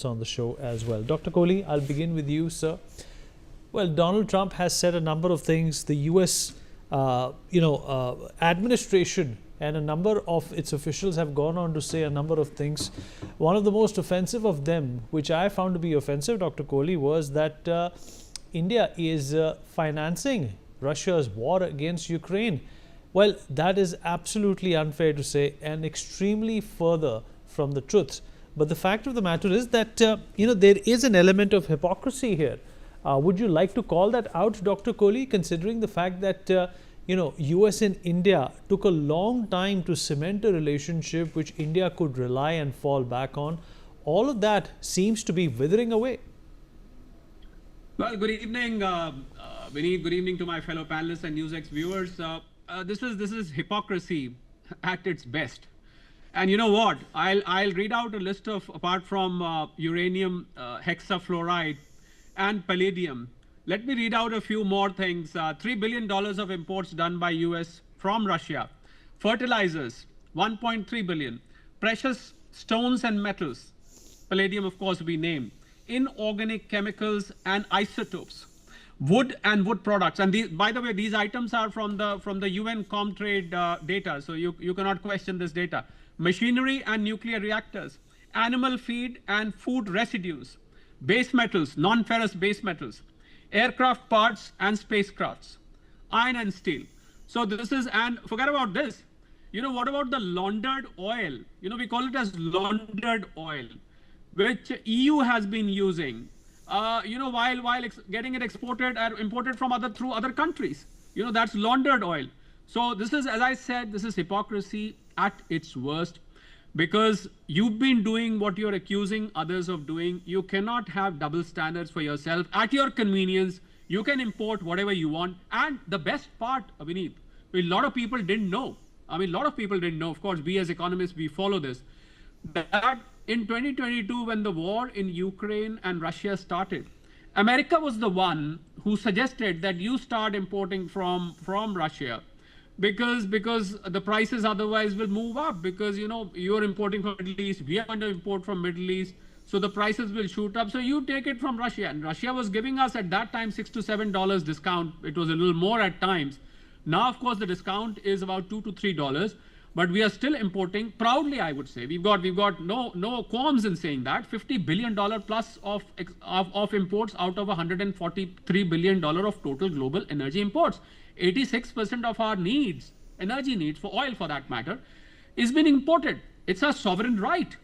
on the show as well. Dr. Kohli, I'll begin with you, sir. Well, Donald Trump has said a number of things. The U.S. Administration and a number of its officials have gone on to say a number of things. One of the most offensive of them, which I found to be offensive, Dr. Kohli, was that India is financing Russia's war against Ukraine. Well, that is absolutely unfair to say and extremely further from the truth. But the fact of the matter is that, there is an element of hypocrisy here. Would you like to call that out, Dr. Kohli, considering the fact that, US and India took a long time to cement a relationship which India could rely and fall back on? All of that seems to be withering away. Well, good evening, Vineet. Good evening to my fellow panelists and NewsX viewers. This is hypocrisy at its best. And you know what? I'll read out a list of, apart from uranium, hexafluoride, and palladium. Let me read out a few more things. $3 billion of imports done by US from Russia. Fertilizers, 1.3 billion. Precious stones and metals. Palladium, of course, we name. Inorganic chemicals and isotopes. Wood and wood products. And these, by the way, these items are from the UN Comtrade data. So you cannot question this data. Machinery and nuclear reactors, animal feed and food residues, base metals, non-ferrous base metals, aircraft parts and spacecrafts, iron and steel. So this is, and forget about this. What about the laundered oil? We call it as laundered oil, which EU has been using, while getting it exported or imported from through other countries. That's laundered oil. So this is, as I said, this is hypocrisy at its worst, because you've been doing what you're accusing others of doing. You cannot have double standards for yourself. At your convenience, you can import whatever you want. And the best part, Vineet, a lot of people didn't know. Of course, we as economists, we follow this, that in 2022, when the war in Ukraine and Russia started, America was the one who suggested that you start importing from Russia, because the prices otherwise will move up, because you're importing from Middle East, we are going to import from Middle East, so the prices will shoot up. So you take it from Russia, and Russia was giving us at that time $6 to $7 discount. It was a little more at times. Now, of course, the discount is about $2 to $3, but we are still importing proudly. I would say we've got no qualms in saying that $50 billion plus of imports out of $143 billion of total global energy imports. 86% of our needs, energy needs for oil for that matter, is being imported. It's a sovereign right.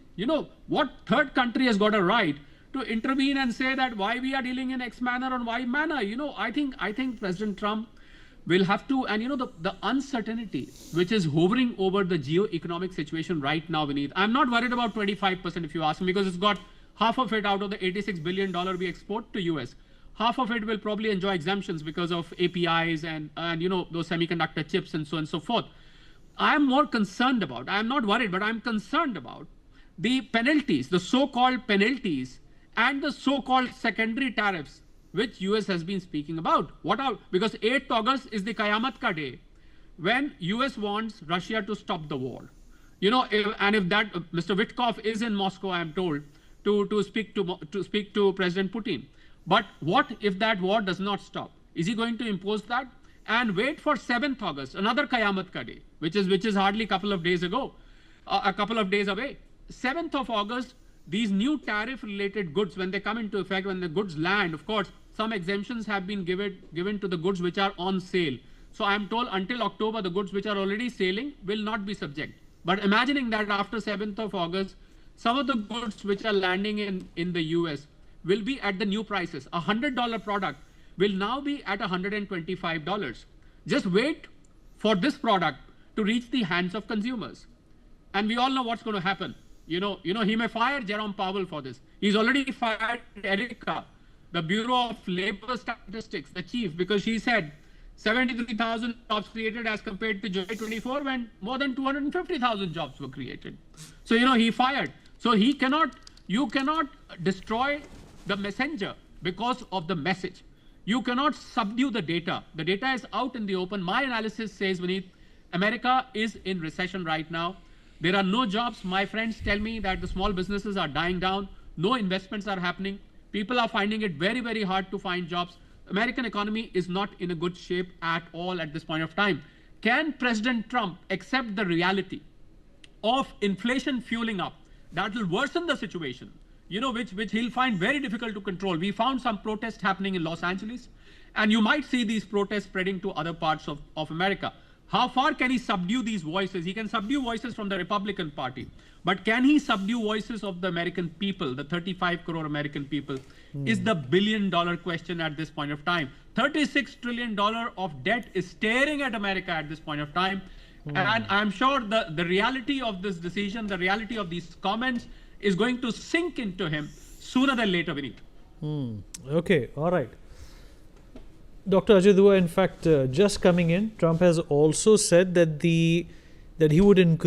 What third country has got a right to intervene and say that why we are dealing in X manner or Y manner? I think President Trump will have to, and the uncertainty which is hovering over the geo-economic situation right now, Vineet. I'm not worried about 25% if you ask me, because it's got half of it out of the $86 billion we export to US. Half of it will probably enjoy exemptions because of APIs and those semiconductor chips and so on and so forth. I'm more concerned about, I'm not worried, but I'm concerned about the penalties, the so-called penalties and the so-called secondary tariffs, which US has been speaking about. Because 8th August is the Qayamat Ka day, when US wants Russia to stop the war. If that, Mr. Witkoff is in Moscow, I am told, to speak to President Putin. But what if that war does not stop? Is he going to impose that? And wait for 7th August, another Qayamat Ka day, which is hardly a couple of days away. 7th of August, these new tariff-related goods, when they come into effect, when the goods land, of course, some exemptions have been given to the goods which are on sale. So I am told until October, the goods which are already sailing will not be subject. But imagining that after 7th of August, some of the goods which are landing in the US will be at the new prices. A $100 product will now be at $125. Just wait for this product to reach the hands of consumers. And we all know what's going to happen. He may fire Jerome Powell for this. He's already fired Erica, the Bureau of Labor Statistics, the chief, because she said 73,000 jobs created as compared to July 24, when more than 250,000 jobs were created. So, he fired. So you cannot destroy the messenger because of the message. You cannot subdue the data. The data is out in the open. My analysis says, Vineet, America is in recession right now. There are no jobs. My friends tell me that the small businesses are dying down. No investments are happening. People are finding it very, very hard to find jobs. American economy is not in a good shape at all at this point of time. Can President Trump accept the reality of inflation fueling up? That will worsen the situation, which he'll find very difficult to control. We found some protests happening in Los Angeles, and you might see these protests spreading to other parts of America. How far can he subdue these voices? He can subdue voices from the Republican Party, but can he subdue voices of the American people, the 35 crore American people, is the billion-dollar question at this point of time. $36 trillion of debt is staring at America at this point of time. And I'm sure the reality of this decision, the reality of these comments is going to sink into him sooner than later, Vineet. Okay, all right. Dr. Ajay Dua, in fact, just coming in, Trump has also said that he would increase